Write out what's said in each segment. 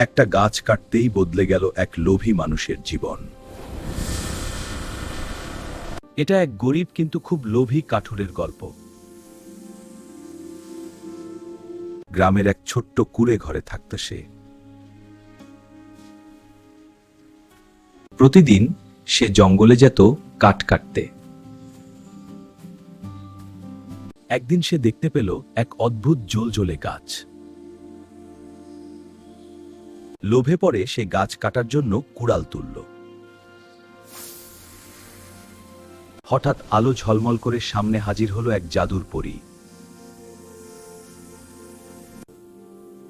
একটা গাছ কাটতেই বদলে গেল এক লোভী মানুষের জীবন। এটা এক গরিব কিন্তু খুব লোভী কাঠুরের গল্প। গ্রামের এক ছোট্ট কুঁড়ে ঘরে থাকত সে। প্রতিদিন সে জঙ্গলে যেত কাঠ কাটতে। একদিন সে দেখতে পেল এক অদ্ভুত জ্বলজ্বলে গাছ। লোভে পড়ে সে গাছ কাটার জন্য কুড়াল তুলল। হঠাৎ আলো ঝলমল করে সামনে হাজির হলো এক জাদুর পরী।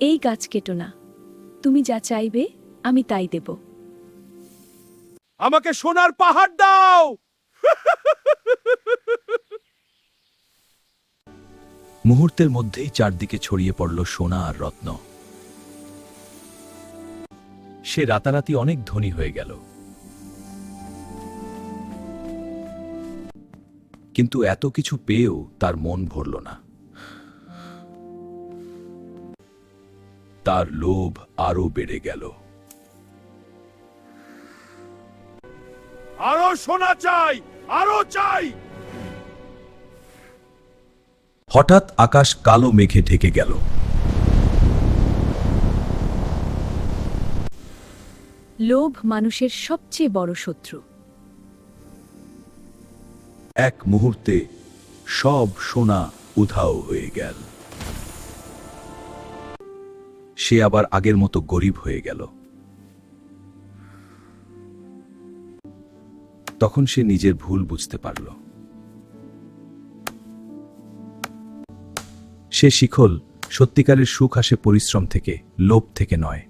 এই গাছ কেটো না, তুমি যা চাইবে আমি তাই দেব। আমাকে সোনার পাহাড় দাও। মুহূর্তের মধ্যেই চারদিকে ছড়িয়ে পড়ল সোনা আর রত্ন। সে রাতারাতি অনেক ধনী হয়ে গেল। কিন্তু এত কিছু পেয়েও তার মন ভরল না। তার লোভ আরো বেড়ে গেল। আরো সোনা চাই, আরো চাই। হঠাৎ আকাশ কালো মেঘে ঢেকে গেল। লোভ মানুষের সবচেয়ে বড় শত্রু। এক মুহূর্তে সব সোনা উধাও হয়ে গেল। সে আবার আগের মতো গরিব হয়ে গেল। তখন সে নিজের ভুল বুঝতে পারল। সে শিখল, সত্যিকারের সুখ আসে পরিশ্রম থেকে, লোভ থেকে নয়।